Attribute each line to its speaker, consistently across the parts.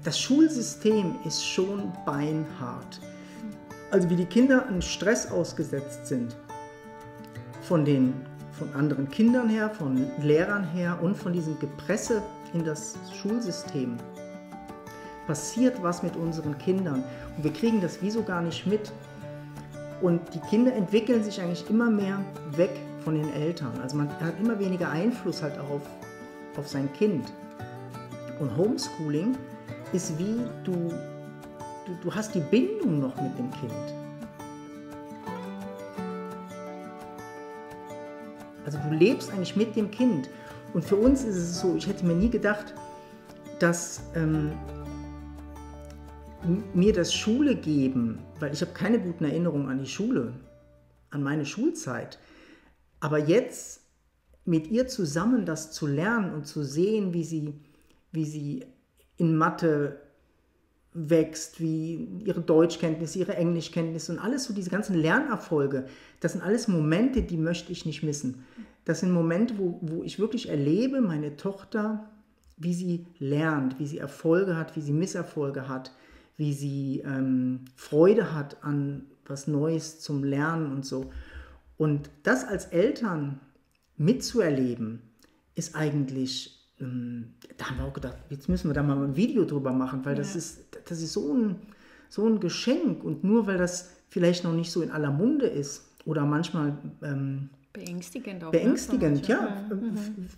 Speaker 1: das Schulsystem ist schon beinhart. Also wie die Kinder an Stress ausgesetzt sind, von anderen Kindern her, von Lehrern her und von diesem Gepresse in das Schulsystem, passiert was mit unseren Kindern. Und wir kriegen das wieso gar nicht mit. Und die Kinder entwickeln sich eigentlich immer mehr weg von den Eltern. Also man hat immer weniger Einfluss halt auch auf sein Kind. Und Homeschooling ist wie du hast die Bindung noch mit dem Kind. Also du lebst eigentlich mit dem Kind. Und für uns ist es so, ich hätte mir nie gedacht, dass mir das Schule geben, weil ich habe keine guten Erinnerungen an die Schule, an meine Schulzeit. Aber jetzt mit ihr zusammen das zu lernen und zu sehen, wie sie in Mathe wächst, wie ihre Deutschkenntnisse, ihre Englischkenntnisse und alles so, diese ganzen Lernerfolge, das sind alles Momente, die möchte ich nicht missen. Das sind Momente, wo ich wirklich erlebe, meine Tochter, wie sie lernt, wie sie Erfolge hat, wie sie Misserfolge hat, wie sie Freude hat an was Neues zum Lernen und so. Und das als Eltern mitzuerleben, ist eigentlich, da haben wir auch gedacht, jetzt müssen wir da mal ein Video drüber machen, weil das ist so ein Geschenk. Und nur weil das vielleicht noch nicht so in aller Munde ist oder manchmal
Speaker 2: beängstigend auch.
Speaker 1: Beängstigend, ja,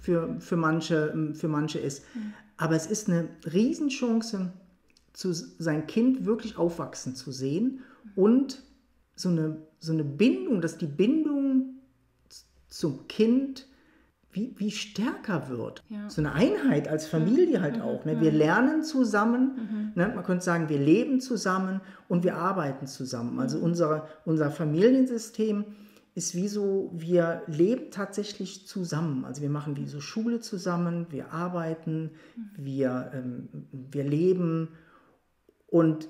Speaker 1: für manche ist. Aber es ist eine Riesenchance, sein Kind wirklich aufwachsen zu sehen und so eine Bindung, dass die Bindung zum Kind wie stärker wird. Ja. So eine Einheit als Familie halt auch. Ne? Wir lernen zusammen, ne? Man könnte sagen, wir leben zusammen und wir arbeiten zusammen. Also unser Familiensystem ist wie so, wir leben tatsächlich zusammen. Also wir machen wie so Schule zusammen, wir arbeiten, wir leben. Und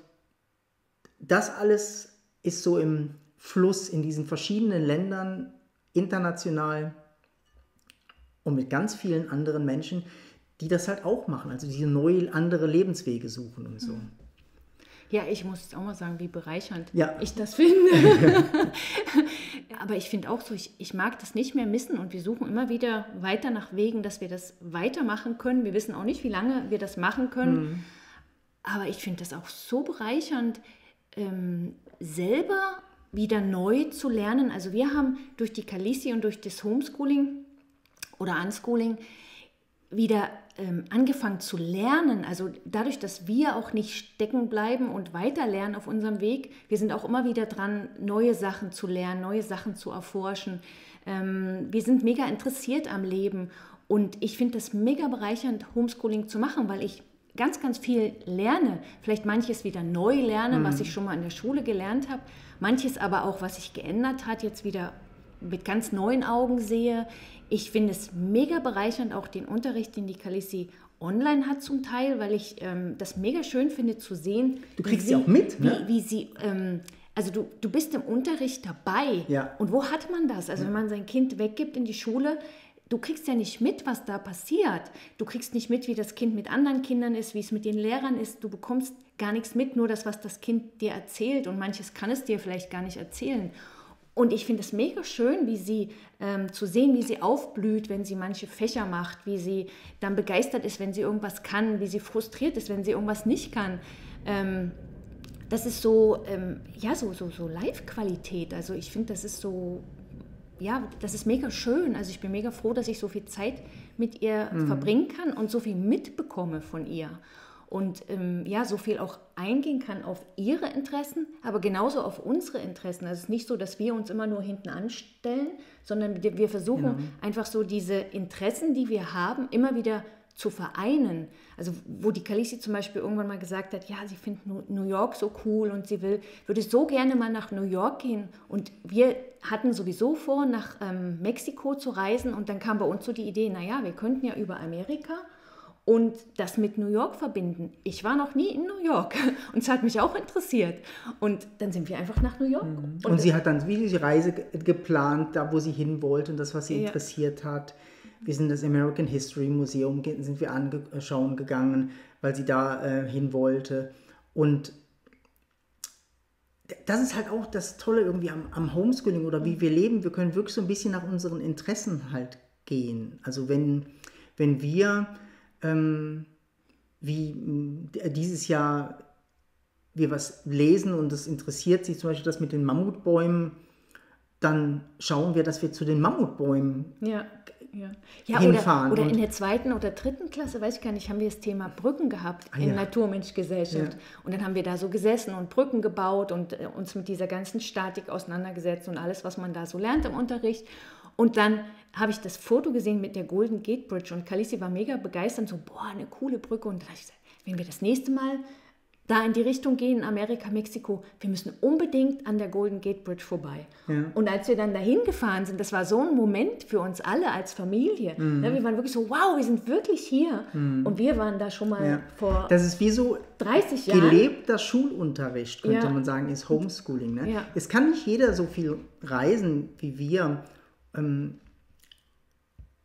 Speaker 1: das alles ist so im Fluss in diesen verschiedenen Ländern, international und mit ganz vielen anderen Menschen, die das halt auch machen, also diese neue, andere Lebenswege suchen und so.
Speaker 2: Ja, ich muss jetzt auch mal sagen, wie bereichernd ich das finde. Aber ich finde auch so, ich mag das nicht mehr missen und wir suchen immer wieder weiter nach Wegen, dass wir das weitermachen können. Wir wissen auch nicht, wie lange wir das machen können. Aber ich finde das auch so bereichernd, selber wieder neu zu lernen. Also wir haben durch die Khaleesi und durch das Homeschooling oder Unschooling wieder angefangen zu lernen. Also dadurch, dass wir auch nicht stecken bleiben und weiter lernen auf unserem Weg, wir sind auch immer wieder dran, neue Sachen zu lernen, neue Sachen zu erforschen. Wir sind mega interessiert am Leben und ich finde das mega bereichernd, Homeschooling zu machen, weil ich ganz, ganz viel lerne. Vielleicht manches wieder neu lerne, was ich schon mal in der Schule gelernt habe. Manches aber auch, was sich geändert hat, jetzt wieder mit ganz neuen Augen sehe. Ich finde es mega bereichernd, auch den Unterricht, den die Khaleesi online hat zum Teil, weil ich das mega schön finde zu sehen.
Speaker 1: Du kriegst sie auch mit, ne?
Speaker 2: Wie sie, also du bist im Unterricht dabei.
Speaker 1: Ja.
Speaker 2: Und wo hat man das? Also wenn man sein Kind weggibt in die Schule, du kriegst ja nicht mit, was da passiert. Du kriegst nicht mit, wie das Kind mit anderen Kindern ist, wie es mit den Lehrern ist. Du bekommst gar nichts mit, nur das, was das Kind dir erzählt. Und manches kann es dir vielleicht gar nicht erzählen. Und ich finde es mega schön, wie sie zu sehen, wie sie aufblüht, wenn sie manche Fächer macht, wie sie dann begeistert ist, wenn sie irgendwas kann, wie sie frustriert ist, wenn sie irgendwas nicht kann. Das ist so, so Live-Qualität. Also ich finde, das ist so, ja, das ist mega schön. Also ich bin mega froh, dass ich so viel Zeit mit ihr verbringen kann und so viel mitbekomme von ihr. Und so viel auch eingehen kann auf ihre Interessen, aber genauso auf unsere Interessen. Also es ist nicht so, dass wir uns immer nur hinten anstellen, sondern wir versuchen einfach so diese Interessen, die wir haben, immer wieder zu vereinen. Also wo die Khaleesi zum Beispiel irgendwann mal gesagt hat, ja, sie findet New York so cool und sie würde so gerne mal nach New York gehen. Und wir hatten sowieso vor, nach Mexiko zu reisen und dann kam bei uns so die Idee, naja, wir könnten ja über Amerika und das mit New York verbinden. Ich war noch nie in New York und es hat mich auch interessiert. Und dann sind wir einfach nach New York.
Speaker 1: Und sie hat dann die Reise geplant, da wo sie hin wollte und das, was sie interessiert hat. Wir sind das American History Museum, sind wir anschauen gegangen. weil sie da hin wollte. Und das ist halt auch das Tolle irgendwie am Homeschooling oder wie wir leben. Wir können wirklich so ein bisschen nach unseren Interessen halt gehen. Also wenn wir wie dieses Jahr wir was lesen und das interessiert sich, zum Beispiel das mit den Mammutbäumen, dann schauen wir, dass wir zu den Mammutbäumen hinfahren.
Speaker 2: Oder in der 2. oder 3. Klasse, weiß ich gar nicht, haben wir das Thema Brücken gehabt in Naturmensch-Gesellschaft. Ja. Und dann haben wir da so gesessen und Brücken gebaut und uns mit dieser ganzen Statik auseinandergesetzt und alles, was man da so lernt im Unterricht. Und dann habe ich das Foto gesehen mit der Golden Gate Bridge und Khaleesi war mega begeistert, so, boah, eine coole Brücke. Und dann habe ich gesagt, wenn wir das nächste Mal da in die Richtung gehen, Amerika, Mexiko, wir müssen unbedingt an der Golden Gate Bridge vorbei. Ja. Und als wir dann dahin gefahren sind, das war so ein Moment für uns alle als Familie. Ja, wir waren wirklich so, wow, wir sind wirklich hier. Und wir waren da schon mal vor
Speaker 1: das ist wie so
Speaker 2: 30 Jahren.
Speaker 1: Gelebter Schulunterricht, könnte man sagen, ist Homeschooling. Ne? Ja. Es kann nicht jeder so viel reisen wie wir,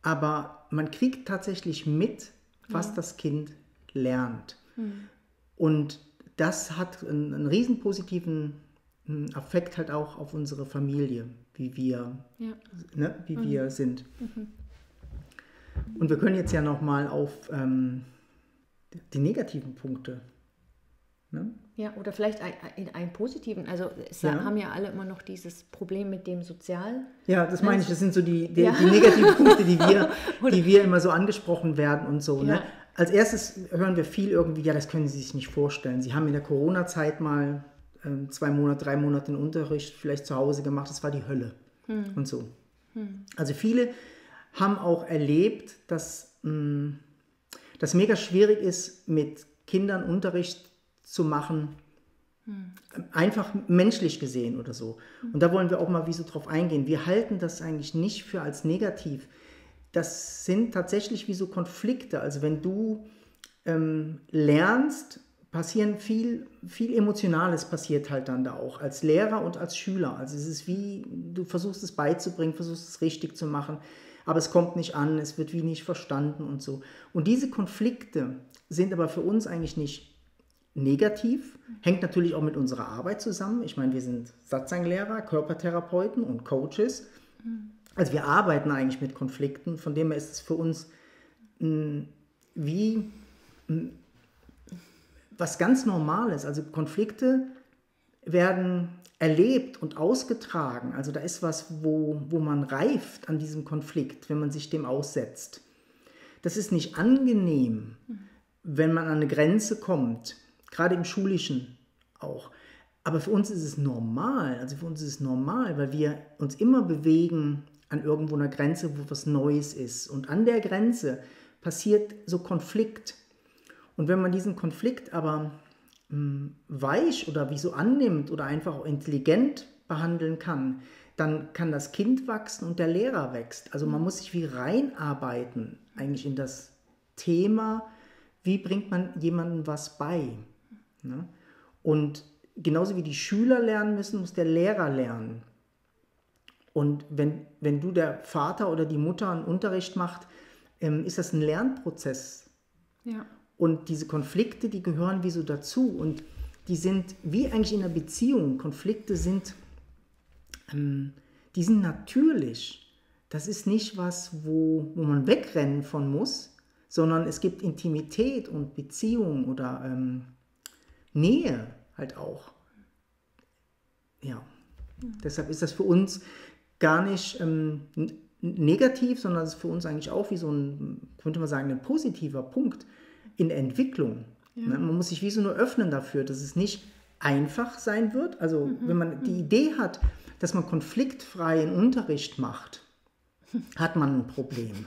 Speaker 1: aber man kriegt tatsächlich mit, was das Kind lernt. Und das hat einen riesen positiven Effekt halt auch auf unsere Familie, wie wir, wir sind. Und wir können jetzt ja nochmal auf die negativen Punkte. Ne?
Speaker 2: Ja, oder vielleicht einen positiven. Also es haben ja alle immer noch dieses Problem mit dem Sozial.
Speaker 1: Ja, das meine ich. Das sind so die negativen Punkte, die wir immer so angesprochen werden und so. Ja. Ne? Als erstes hören wir viel irgendwie, ja, das können Sie sich nicht vorstellen. Sie haben in der Corona-Zeit mal 2 Monate, 3 Monate den Unterricht vielleicht zu Hause gemacht, das war die Hölle und so. Also viele haben auch erlebt, dass das mega schwierig ist, mit Kindern Unterricht zu machen, einfach menschlich gesehen oder so. Und da wollen wir auch mal wie so drauf eingehen. Wir halten das eigentlich nicht für als negativ. Das sind tatsächlich wie so Konflikte. Also wenn du lernst, passieren viel Emotionales passiert halt dann da auch, als Lehrer und als Schüler. Also es ist wie, du versuchst es beizubringen, versuchst es richtig zu machen, aber es kommt nicht an, es wird wie nicht verstanden und so. Und diese Konflikte sind aber für uns eigentlich nicht negativ, hängt natürlich auch mit unserer Arbeit zusammen. Ich meine, wir sind Satzanglehrer, Körpertherapeuten und Coaches. Also wir arbeiten eigentlich mit Konflikten, von dem her ist es für uns wie was ganz Normales. Also Konflikte werden erlebt und ausgetragen. Also da ist was, wo man reift an diesem Konflikt, wenn man sich dem aussetzt. Das ist nicht angenehm, wenn man an eine Grenze kommt, gerade im Schulischen auch. Aber für uns ist es normal, weil wir uns immer bewegen an irgendwo einer Grenze, wo was Neues ist. Und an der Grenze passiert so Konflikt. Und wenn man diesen Konflikt aber weich oder wie so annimmt oder einfach auch intelligent behandeln kann, dann kann das Kind wachsen und der Lehrer wächst. Also man muss sich wie reinarbeiten eigentlich in das Thema, wie bringt man jemandem was bei. Ne? Und genauso wie die Schüler lernen müssen, muss der Lehrer lernen. Und wenn du der Vater oder die Mutter einen Unterricht macht, ist das ein Lernprozess. Ja. Und diese Konflikte, die gehören wie so dazu. Und die sind wie eigentlich in einer Beziehung. Konflikte sind, die sind natürlich. Das ist nicht was, wo man wegrennen von muss, sondern es gibt Intimität und Beziehung oder Nähe halt auch. Ja, deshalb ist das für uns gar nicht negativ, sondern es ist für uns eigentlich auch wie so ein, könnte man sagen, ein positiver Punkt in der Entwicklung. Ja. Man muss sich wie so nur öffnen dafür, dass es nicht einfach sein wird. Also wenn man die Idee hat, dass man konfliktfreien Unterricht macht, hat man ein Problem.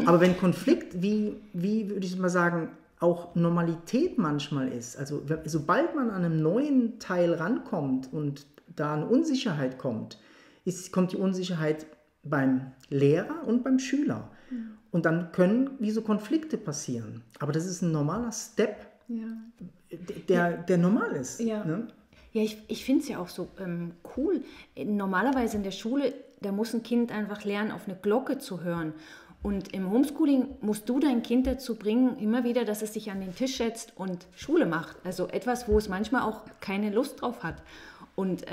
Speaker 1: Aber wenn Konflikt, wie würde ich mal sagen, auch Normalität manchmal ist, also sobald man an einem neuen Teil rankommt und da eine Unsicherheit kommt, kommt die Unsicherheit beim Lehrer und beim Schüler. Und dann können wie so Konflikte passieren. Aber das ist ein normaler Step, der normal ist.
Speaker 2: Ja,
Speaker 1: ne?
Speaker 2: Ja, ich finde es ja auch so cool. Normalerweise in der Schule, da muss ein Kind einfach lernen, auf eine Glocke zu hören. Und im Homeschooling musst du dein Kind dazu bringen, immer wieder, dass es sich an den Tisch setzt und Schule macht. Also etwas, wo es manchmal auch keine Lust drauf hat. Und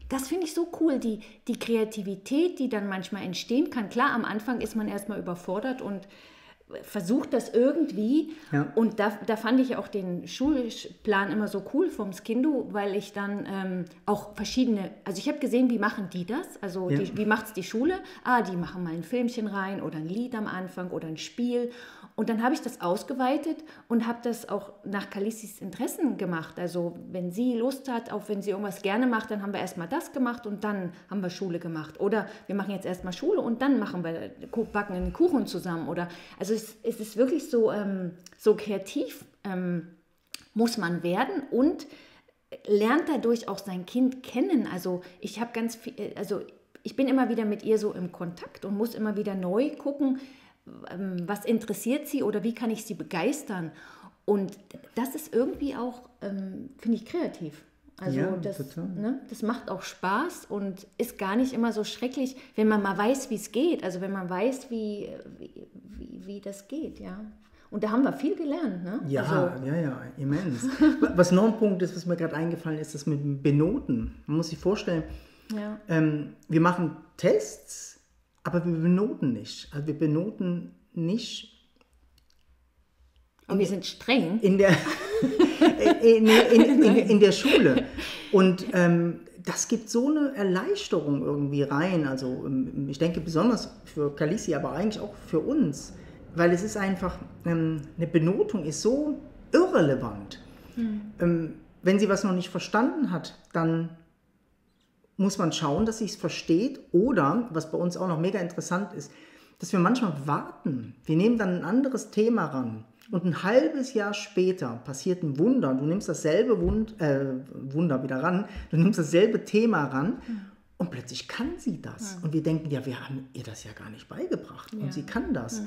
Speaker 2: das finde ich so cool, die Kreativität, die dann manchmal entstehen kann. Klar, am Anfang ist man erstmal überfordert und versucht das irgendwie. Ja. Und da fand ich auch den Schulplan immer so cool vom Skindo, weil ich dann auch verschiedene, also ich habe gesehen, wie machen die das? Also wie macht es die Schule? Die machen mal ein Filmchen rein oder ein Lied am Anfang oder ein Spiel. Und dann habe ich das ausgeweitet und habe das auch nach Kalissis Interessen gemacht. Also wenn sie Lust hat, auch wenn sie irgendwas gerne macht, dann haben wir erstmal das gemacht und dann haben wir Schule gemacht. Oder wir machen jetzt erstmal Schule und dann backen einen Kuchen zusammen. Oder, also es ist wirklich so, so kreativ muss man werden und lernt dadurch auch sein Kind kennen. Also ich habe ich bin immer wieder mit ihr so im Kontakt und muss immer wieder neu gucken, was interessiert sie oder wie kann ich sie begeistern. Und das ist irgendwie auch, finde ich, kreativ. Also das macht auch Spaß und ist gar nicht immer so schrecklich, wenn man mal weiß, wie es geht. Also wenn man weiß, wie das geht, ja. Und da haben wir viel gelernt, ne?
Speaker 1: Ja, immens. Was noch ein Punkt ist, was mir gerade eingefallen ist, das mit dem Benoten. Man muss sich vorstellen, wir machen Tests, aber wir benoten nicht. Also wir benoten nicht.
Speaker 2: Und wir sind streng.
Speaker 1: In der Schule. Und das gibt so eine Erleichterung irgendwie rein. Also ich denke besonders für Kalissi, aber eigentlich auch für uns. Weil es ist einfach, eine Benotung ist so irrelevant. Wenn sie was noch nicht verstanden hat, dann muss man schauen, dass sie es versteht. Oder, was bei uns auch noch mega interessant ist, dass wir manchmal warten. Wir nehmen dann ein anderes Thema ran. Und ein halbes Jahr später passiert ein Wunder. Du nimmst dasselbe Wunder wieder ran. Du nimmst dasselbe Thema ran. Und plötzlich kann sie das. Und wir denken, ja, wir haben ihr das ja gar nicht beigebracht. Und sie kann das.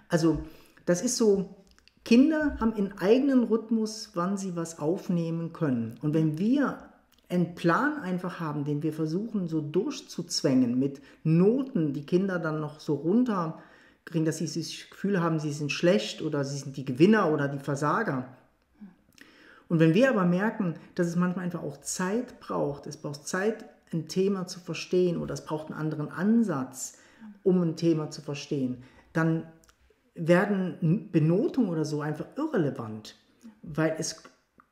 Speaker 1: Also, das ist so, Kinder haben einen eigenen Rhythmus, wann sie was aufnehmen können. Und wenn wir einen Plan einfach haben, den wir versuchen so durchzuzwängen mit Noten, die Kinder dann noch so runterkriegen, dass sie das Gefühl haben, sie sind schlecht oder sie sind die Gewinner oder die Versager. Und wenn wir aber merken, dass es manchmal einfach auch Zeit braucht, es braucht Zeit, ein Thema zu verstehen oder es braucht einen anderen Ansatz, um ein Thema zu verstehen, dann werden Benotungen oder so einfach irrelevant, weil es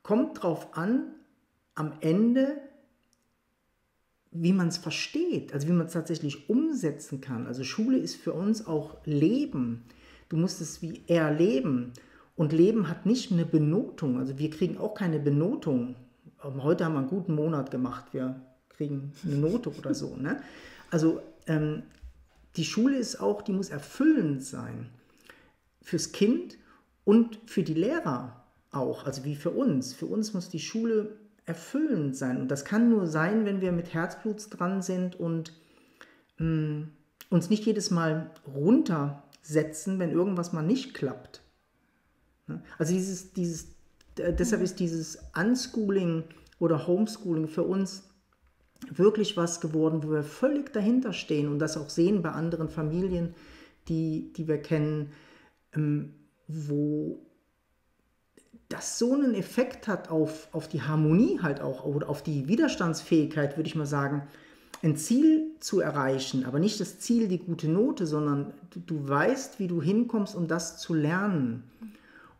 Speaker 1: kommt darauf an, am Ende, wie man es versteht, also wie man es tatsächlich umsetzen kann. Also Schule ist für uns auch Leben. Du musst es wie erleben. Und Leben hat nicht eine Benotung. Also wir kriegen auch keine Benotung. Heute haben wir einen guten Monat gemacht. Wir kriegen eine Note oder so. Ne? Also die Schule ist auch, die muss erfüllend sein. Fürs Kind und für die Lehrer auch. Also wie für uns. Für uns muss die Schule erfüllend sein. Und das kann nur sein, wenn wir mit Herzblut dran sind und uns nicht jedes Mal runtersetzen, wenn irgendwas mal nicht klappt. Also deshalb ist dieses Unschooling oder Homeschooling für uns wirklich was geworden, wo wir völlig dahinter stehen und das auch sehen bei anderen Familien, die wir kennen, wo das so einen Effekt hat auf die Harmonie halt auch oder auf die Widerstandsfähigkeit, würde ich mal sagen, ein Ziel zu erreichen, aber nicht das Ziel, die gute Note, sondern du weißt, wie du hinkommst, um das zu lernen.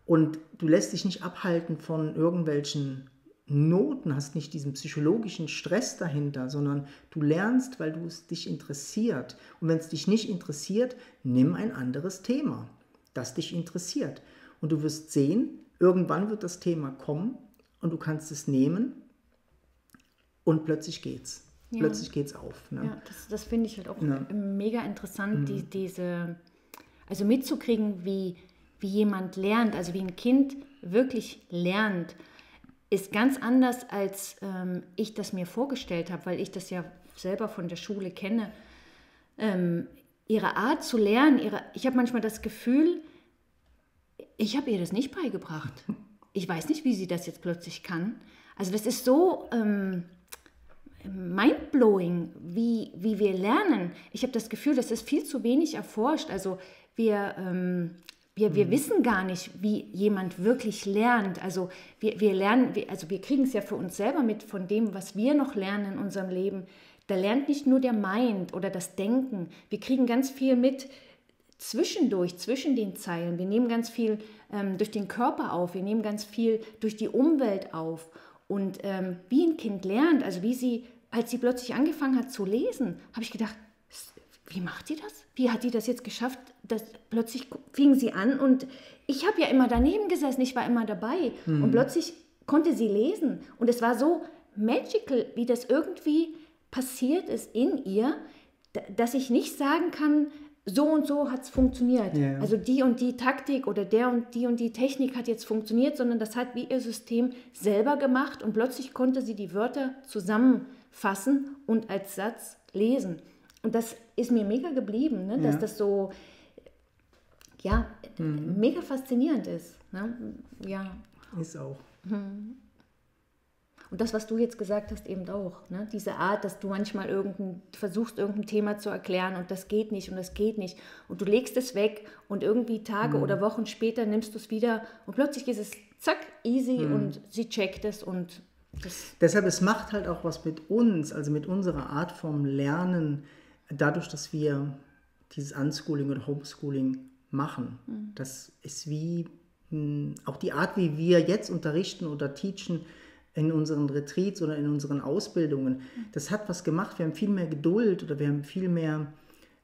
Speaker 1: Und du lässt dich nicht abhalten von irgendwelchen Noten, hast nicht diesen psychologischen Stress dahinter, sondern du lernst, weil es dich interessiert. Und wenn es dich nicht interessiert, nimm ein anderes Thema, das dich interessiert. Und du wirst sehen, irgendwann wird das Thema kommen und du kannst es nehmen und plötzlich geht's. Ja. Plötzlich geht's auf. Ne?
Speaker 2: Ja, das finde ich halt auch mega interessant, also mitzukriegen, wie jemand lernt, also wie ein Kind wirklich lernt, ist ganz anders, als ich das mir vorgestellt habe, weil ich das ja selber von der Schule kenne. Ihre Art zu lernen, ich habe manchmal das Gefühl, ich habe ihr das nicht beigebracht. Ich weiß nicht, wie sie das jetzt plötzlich kann. Also das ist so mindblowing, wie wir lernen. Ich habe das Gefühl, das ist viel zu wenig erforscht. Also wir wissen gar nicht, wie jemand wirklich lernt. Also wir lernen, also wir kriegen es ja für uns selber mit von dem, was wir noch lernen in unserem Leben. Da lernt nicht nur der Mind oder das Denken. Wir kriegen ganz viel mit zwischendurch, zwischen den Zeilen. Wir nehmen ganz viel durch den Körper auf. Wir nehmen ganz viel durch die Umwelt auf. Und wie ein Kind lernt, also als sie plötzlich angefangen hat zu lesen, habe ich gedacht, wie macht die das? Wie hat die das jetzt geschafft? Plötzlich fing sie an und ich habe ja immer daneben gesessen, ich war immer dabei. Und plötzlich konnte sie lesen. Und es war so magical, wie das irgendwie passiert ist in ihr, dass ich nicht sagen kann, so und so hat es funktioniert. Yeah. Also die und die Taktik oder der und die Technik hat jetzt funktioniert, sondern das hat wie ihr System selber gemacht und plötzlich konnte sie die Wörter zusammenfassen und als Satz lesen. Und das ist mir mega geblieben, ne? Dass das so, mega faszinierend ist. Ne? Ja.
Speaker 1: Ist auch.
Speaker 2: Und das, was du jetzt gesagt hast, eben auch. Ne? Diese Art, dass du manchmal versuchst, irgendein Thema zu erklären und das geht nicht und das geht nicht. Und du legst es weg und irgendwie Tage oder Wochen später nimmst du es wieder und plötzlich ist es zack, easy und sie checkt es und
Speaker 1: Deshalb, es macht halt auch was mit uns, also mit unserer Art vom Lernen, dadurch, dass wir dieses Unschooling oder Homeschooling machen. Das ist wie auch die Art, wie wir jetzt unterrichten oder teachen in unseren Retreats oder in unseren Ausbildungen. Das hat was gemacht. Wir haben viel mehr Geduld oder wir haben viel mehr,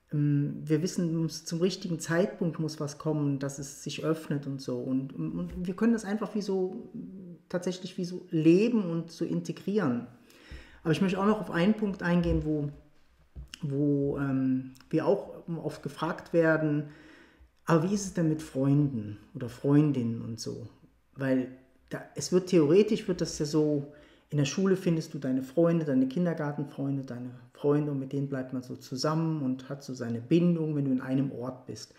Speaker 1: wir wissen, zum richtigen Zeitpunkt muss was kommen, dass es sich öffnet und so. Und wir können das einfach tatsächlich wie so leben und so integrieren. Aber ich möchte auch noch auf einen Punkt eingehen, wo wir auch oft gefragt werden, aber wie ist es denn mit Freunden oder Freundinnen und so? Weil theoretisch wird das ja so, in der Schule findest du deine Freunde, deine Kindergartenfreunde, deine Freunde und mit denen bleibt man so zusammen und hat so seine Bindung, wenn du in einem Ort bist.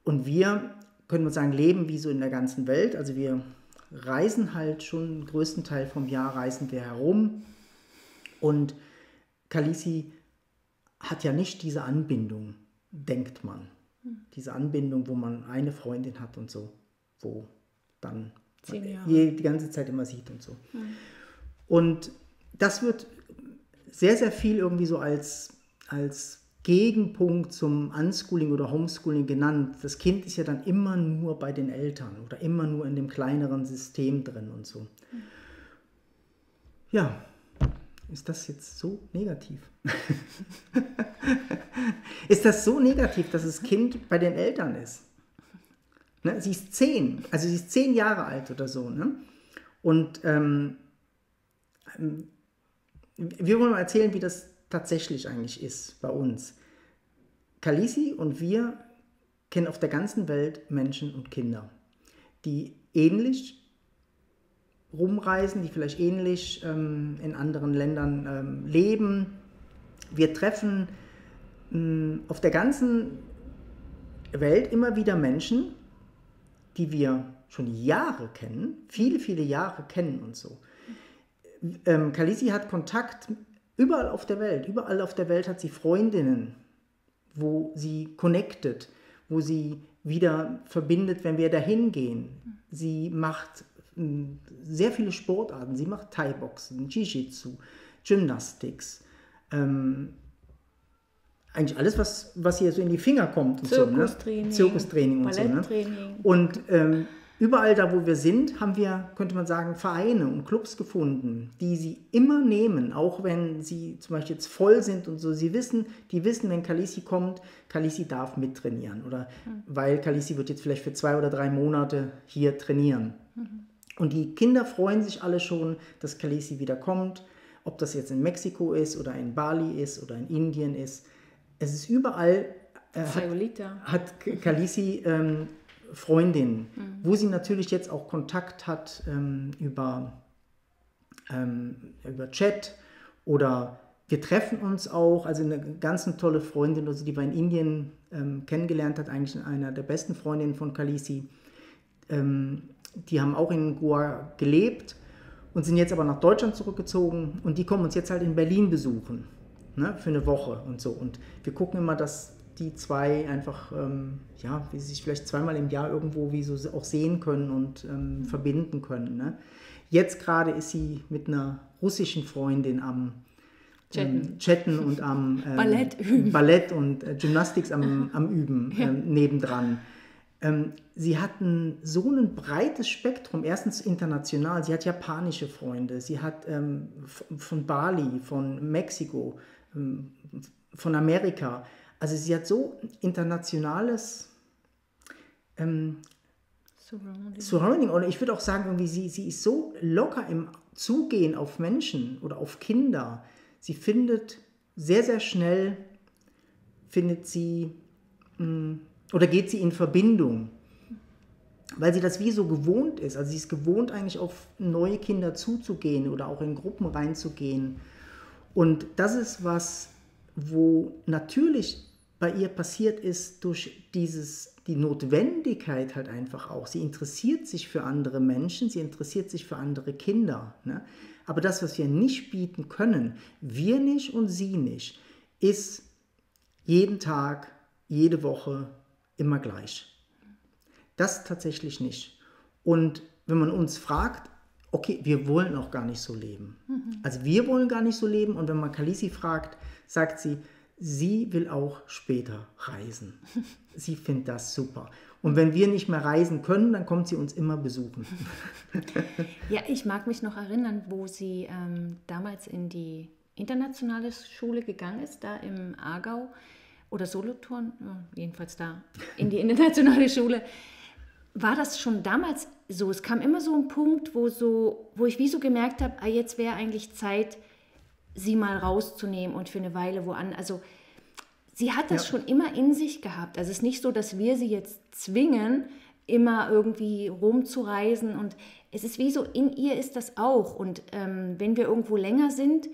Speaker 1: Und wir, können wir sagen, leben wie so in der ganzen Welt, also wir reisen halt schon, den größten Teil vom Jahr reisen wir herum und Khaleesi hat ja nicht diese Anbindung, denkt man. Diese Anbindung, wo man eine Freundin hat und so, wo dann die ganze Zeit immer sieht und so. Und das wird sehr, sehr viel irgendwie so als Gegenpunkt zum Unschooling oder Homeschooling genannt. Das Kind ist ja dann immer nur bei den Eltern oder immer nur in dem kleineren System drin und so. Ja, ist das jetzt so negativ? Ist das so negativ, dass das Kind bei den Eltern ist? Ne? Sie ist 10 Jahre alt oder so. Ne? Und wir wollen mal erzählen, wie das tatsächlich eigentlich ist bei uns. Khaleesi und wir kennen auf der ganzen Welt Menschen und Kinder, die ähnlich rumreisen, die vielleicht ähnlich in anderen Ländern leben. Wir treffen auf der ganzen Welt immer wieder Menschen, die wir schon Jahre kennen, viele, viele Jahre kennen und so. Khaleesi hat Kontakt überall auf der Welt hat sie Freundinnen, wo sie connected, wo sie wieder verbindet, wenn wir dahin gehen. Sie macht sehr viele Sportarten, sie macht Thai-Boxen, Jiu-Jitsu, Gymnastics, eigentlich alles, was hier so in die Finger kommt. Und
Speaker 2: Zirkustraining,
Speaker 1: so, ne? Zirkustraining und so. Ne? Und überall da, wo wir sind, haben wir, könnte man sagen, Vereine und Clubs gefunden, die sie immer nehmen, auch wenn sie zum Beispiel jetzt voll sind und so. Die wissen, wenn Khaleesi kommt, Khaleesi darf mittrainieren. Oder weil Khaleesi wird jetzt vielleicht für 2 oder 3 Monate hier trainieren. Und die Kinder freuen sich alle schon, dass Khaleesi wieder kommt. Ob das jetzt in Mexiko ist oder in Bali ist oder in Indien ist. Es ist überall, hat Khaleesi Freundinnen, wo sie natürlich jetzt auch Kontakt hat über Chat oder wir treffen uns auch, also eine ganz tolle Freundin, also die wir in Indien kennengelernt hat, eigentlich einer der besten Freundinnen von Khaleesi, die haben auch in Goa gelebt und sind jetzt aber nach Deutschland zurückgezogen und die kommen uns jetzt halt in Berlin besuchen, ne, für eine Woche und so. Und wir gucken immer, dass die zwei einfach, wie sie sich vielleicht zweimal im Jahr irgendwo wie so auch sehen können und verbinden können. Ne? Jetzt gerade ist sie mit einer russischen Freundin am Chatten und am Ballett und Gymnastik am Üben nebendran. Sie hatten so ein breites Spektrum, erstens international, sie hat japanische Freunde, sie hat von Bali, von Mexiko, von Amerika, also sie hat so internationales Surrounding, oder ich würde auch sagen, irgendwie sie ist so locker im Zugehen auf Menschen oder auf Kinder, sie findet sehr, sehr schnell, geht sie in Verbindung, weil sie das wie so gewohnt ist. Also sie ist gewohnt eigentlich auf neue Kinder zuzugehen oder auch in Gruppen reinzugehen. Und das ist was, wo natürlich bei ihr passiert ist durch die Notwendigkeit halt einfach auch. Sie interessiert sich für andere Menschen, sie interessiert sich für andere Kinder. Ne? Aber das, was wir nicht bieten können, wir nicht und sie nicht, ist jeden Tag, jede Woche immer gleich. Das tatsächlich nicht. Und wenn man uns fragt, okay, wir wollen auch gar nicht so leben. Also wir wollen gar nicht so leben. Und wenn man Khaleesi fragt, sagt sie, sie will auch später reisen. Sie findet das super. Und wenn wir nicht mehr reisen können, dann kommt sie uns immer besuchen.
Speaker 2: Ja, ich mag mich noch erinnern, wo sie damals in die internationale Schule gegangen ist, da im Aargau oder Solothurn, jedenfalls da in die internationale Schule. War das schon damals so? Es kam immer so ein Punkt, wo ich wie so gemerkt habe, jetzt wäre eigentlich Zeit, sie mal rauszunehmen und für eine Weile woanders. Also sie hat das schon immer in sich gehabt. Also es ist nicht so, dass wir sie jetzt zwingen, immer irgendwie rumzureisen. Und es ist wie so, in ihr ist das auch. Und wenn wir irgendwo länger sind,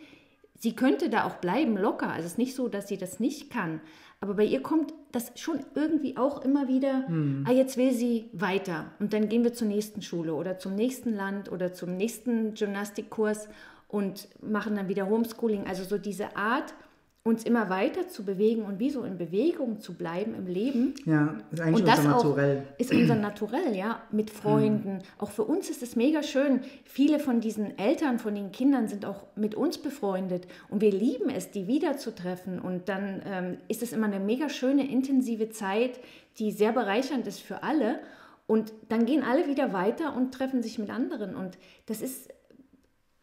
Speaker 2: sie könnte da auch bleiben, locker. Also es ist nicht so, dass sie das nicht kann. Aber bei ihr kommt das schon irgendwie auch immer wieder, jetzt will sie weiter. Und dann gehen wir zur nächsten Schule oder zum nächsten Land oder zum nächsten Gymnastikkurs und machen dann wieder Homeschooling. Also so diese Art, uns immer weiter zu bewegen und wie so in Bewegung zu bleiben im Leben.
Speaker 1: Ja, ist eigentlich unser Naturell.
Speaker 2: Ist unser Naturell, ja, mit Freunden. Auch für uns ist es mega schön. Viele von diesen Eltern, von den Kindern sind auch mit uns befreundet und wir lieben es, die wiederzutreffen. Und dann ist es immer eine mega schöne, intensive Zeit, die sehr bereichernd ist für alle. Und dann gehen alle wieder weiter und treffen sich mit anderen. Und das ist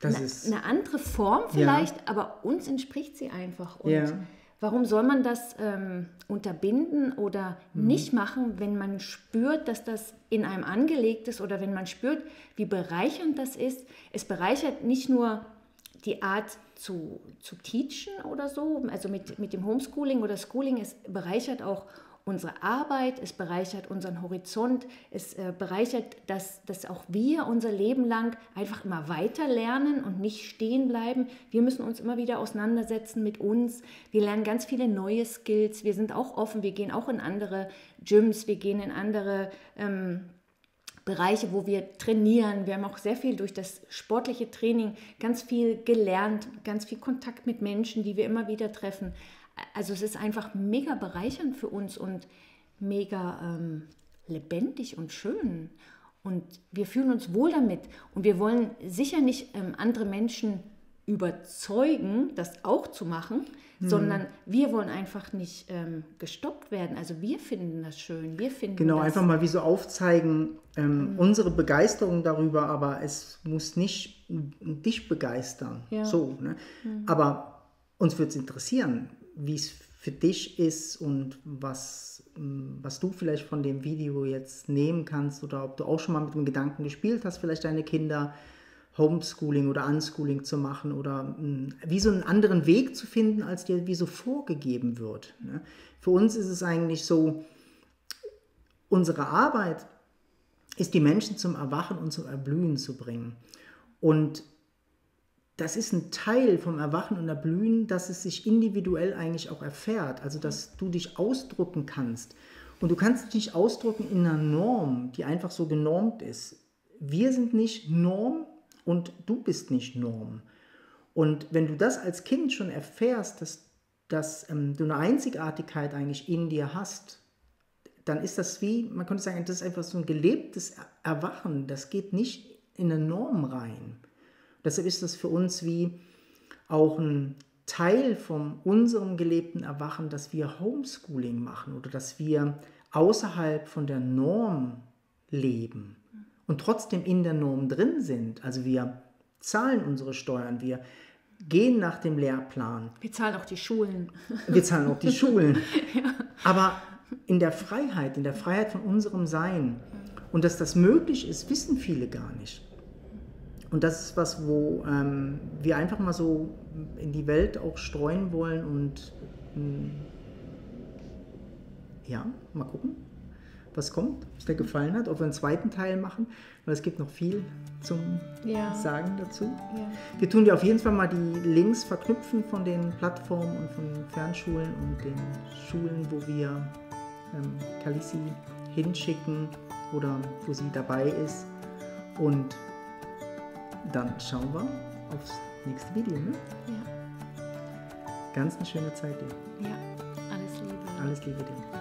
Speaker 2: eine andere Form vielleicht, aber uns entspricht sie einfach. Und warum soll man das unterbinden oder nicht machen, wenn man spürt, dass das in einem angelegt ist oder wenn man spürt, wie bereichernd das ist? Es bereichert nicht nur die Art zu teachen oder so, also mit dem Homeschooling oder Schooling, es bereichert auch unsere Arbeit, es bereichert unseren Horizont, es bereichert, dass auch wir unser Leben lang einfach immer weiter lernen und nicht stehen bleiben. Wir müssen uns immer wieder auseinandersetzen mit uns. Wir lernen ganz viele neue Skills. Wir sind auch offen, wir gehen auch in andere Gyms, wir gehen in andere Bereiche, wo wir trainieren. Wir haben auch sehr viel durch das sportliche Training ganz viel gelernt, ganz viel Kontakt mit Menschen, die wir immer wieder treffen. Also es ist einfach mega bereichernd für uns und mega lebendig und schön. Und wir fühlen uns wohl damit. Und wir wollen sicher nicht andere Menschen überzeugen, das auch zu machen, sondern wir wollen einfach nicht gestoppt werden. Also wir finden das schön. Wir finden
Speaker 1: genau,
Speaker 2: das
Speaker 1: einfach mal wie so aufzeigen, unsere Begeisterung darüber, aber es muss nicht dich begeistern.
Speaker 2: Ja.
Speaker 1: So, ne? Aber uns würde es interessieren, wie es für dich ist und was du vielleicht von dem Video jetzt nehmen kannst oder ob du auch schon mal mit dem Gedanken gespielt hast, vielleicht deine Kinder Homeschooling oder Unschooling zu machen oder wie so einen anderen Weg zu finden, als dir wie so vorgegeben wird. Ne? Für uns ist es eigentlich so, unsere Arbeit ist, die Menschen zum Erwachen und zum Erblühen zu bringen. Und das ist ein Teil vom Erwachen und Erblühen, dass es sich individuell eigentlich auch erfährt. Also, dass du dich ausdrücken kannst. Und du kannst dich nicht ausdrücken in einer Norm, die einfach so genormt ist. Wir sind nicht Norm und du bist nicht Norm. Und wenn du das als Kind schon erfährst, dass dass du eine Einzigartigkeit eigentlich in dir hast, dann ist das wie, man könnte sagen, das ist einfach so ein gelebtes Erwachen. Das geht nicht in eine Norm rein. Deshalb ist das für uns wie auch ein Teil von unserem gelebten Erwachen, dass wir Homeschooling machen oder dass wir außerhalb von der Norm leben und trotzdem in der Norm drin sind. Also wir zahlen unsere Steuern, wir gehen nach dem Lehrplan.
Speaker 2: Wir zahlen auch die Schulen.
Speaker 1: Wir zahlen auch die Schulen. Ja. Aber in der Freiheit von unserem Sein. Und dass das möglich ist, wissen viele gar nicht. Und das ist was, wo wir einfach mal so in die Welt auch streuen wollen und ja, mal gucken, was kommt, was dir gefallen hat, ob wir einen zweiten Teil machen, weil es gibt noch viel zum Sagen dazu. Ja. Wir tun dir auf jeden Fall mal die Links verknüpfen von den Plattformen und von Fernschulen und den Schulen, wo wir Kalissi hinschicken oder wo sie dabei ist. Und dann schauen wir aufs nächste Video. Ne?
Speaker 2: Ja.
Speaker 1: Ganz eine schöne Zeit dir.
Speaker 2: Ja, alles Liebe.
Speaker 1: Alles Liebe dir.